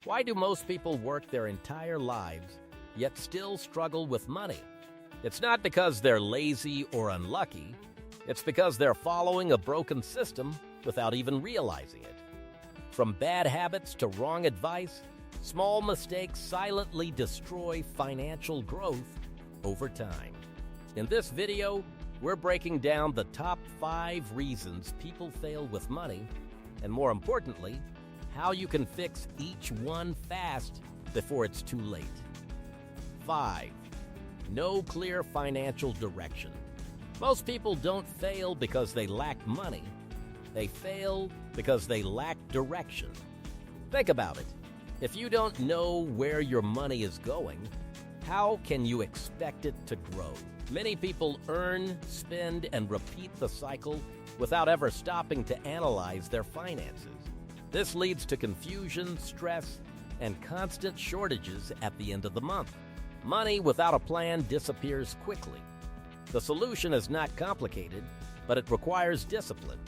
Why do most people work their entire lives, yet still struggle with money? It's not because they're lazy or unlucky. It's because they're following a broken system without even realizing it. From bad habits to wrong advice, small mistakes silently destroy financial growth over time. In this video, we're breaking down the top 5 reasons people fail with money, and more importantly, how you can fix each one fast before it's too late. 5. No clear financial direction. Most people don't fail because they lack money. They fail because they lack direction. Think about it. If you don't know where your money is going, how can you expect it to grow? Many people earn, spend, and repeat the cycle without ever stopping to analyze their finances. This leads to confusion, stress, and constant shortages at the end of the month. Money without a plan disappears quickly. The solution is not complicated, but it requires discipline.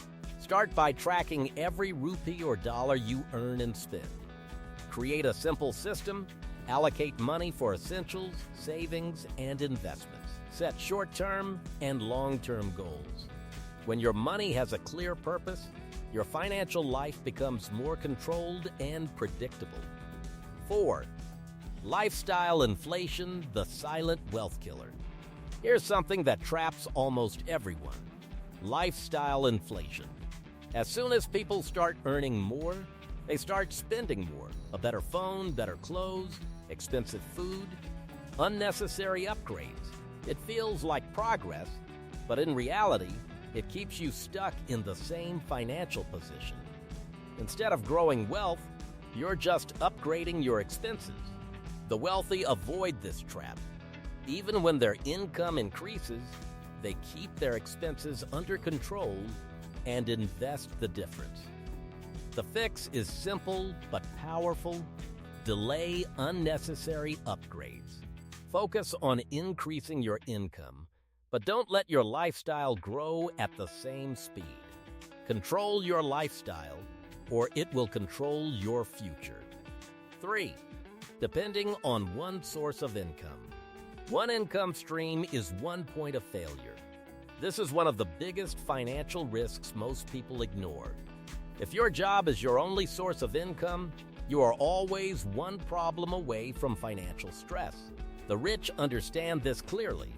Start by tracking every rupee or dollar you earn and spend. Create a simple system. Allocate money for essentials, savings, and investments. Set short-term and long-term goals. When your money has a clear purpose, your financial life becomes more controlled and predictable. 4. Lifestyle inflation, the silent wealth killer. Here's something that traps almost everyone. Lifestyle inflation. As soon as people start earning more, they start spending more. A better phone, better clothes, expensive food, unnecessary upgrades. It feels like progress, but in reality, it keeps you stuck in the same financial position. Instead of growing wealth, you're just upgrading your expenses. The wealthy avoid this trap. Even when their income increases, they keep their expenses under control and invest the difference. The fix is simple but powerful. Delay unnecessary upgrades. Focus on increasing your income, but don't let your lifestyle grow at the same speed. Control your lifestyle, or it will control your future. 3. Depending on one source of income. One income stream is one point of failure. This is one of the biggest financial risks most people ignore. If your job is your only source of income, you are always one problem away from financial stress. The rich understand this clearly.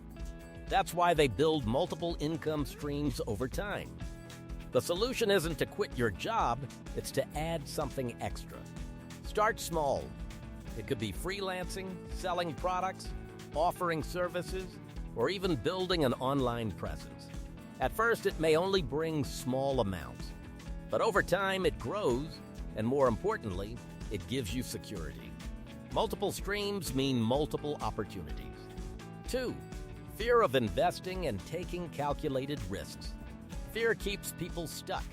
That's why they build multiple income streams over time. The solution isn't to quit your job, it's to add something extra. Start small. It could be freelancing, selling products, offering services, or even building an online presence. At first, it may only bring small amounts, but over time it grows, and more importantly, it gives you security. Multiple streams mean multiple opportunities. 2. Fear of investing and taking calculated risks. Fear keeps people stuck.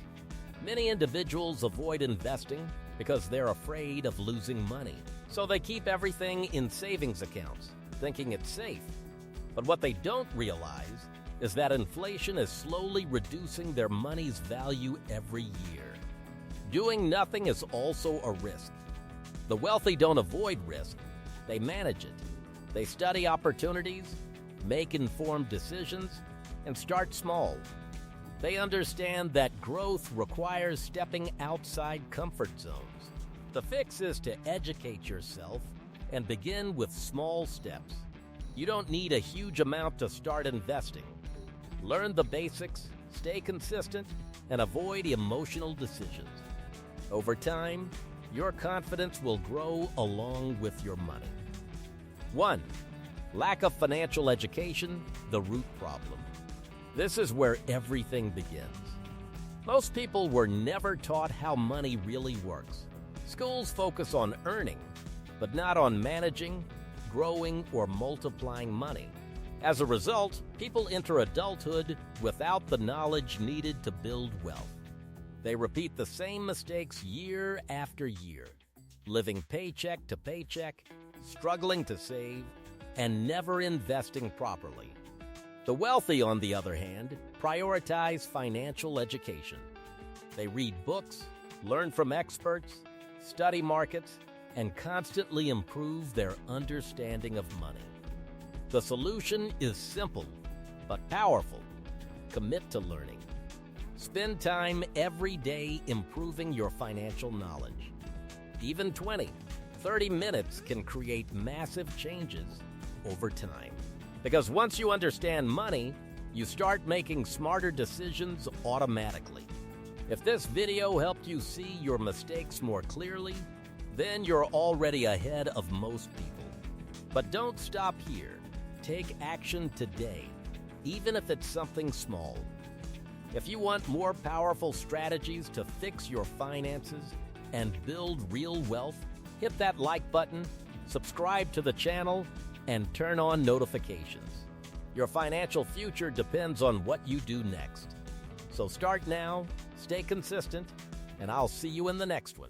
Many individuals avoid investing because they're afraid of losing money. So they keep everything in savings accounts, thinking it's safe. But what they don't realize is that inflation is slowly reducing their money's value every year. Doing nothing is also a risk. The wealthy don't avoid risk, they manage it. They study opportunities, make informed decisions, and start small. They understand that growth requires stepping outside comfort zones. The fix is to educate yourself and begin with small steps. You don't need a huge amount to start investing. Learn the basics, stay consistent, and avoid emotional decisions. Over time, your confidence will grow along with your money. 1. Lack of financial education, the root problem. This is where everything begins. Most people were never taught how money really works. Schools focus on earning, but not on managing, growing, or multiplying money. As a result, people enter adulthood without the knowledge needed to build wealth. They repeat the same mistakes year after year, living paycheck to paycheck, struggling to save, and never investing properly. The wealthy, on the other hand, prioritize financial education. They read books, learn from experts, study markets, and constantly improve their understanding of money. The solution is simple but powerful. Commit to learning. Spend time every day improving your financial knowledge. Even 20, 30 minutes can create massive changes over time. Because once you understand money, you start making smarter decisions automatically. If this video helped you see your mistakes more clearly, then you're already ahead of most people. But don't stop here. Take action today, even if it's something small. If you want more powerful strategies to fix your finances and build real wealth, hit that like button, subscribe to the channel, and turn on notifications. Your financial future depends on what you do next. So start now, stay consistent, and I'll see you in the next one.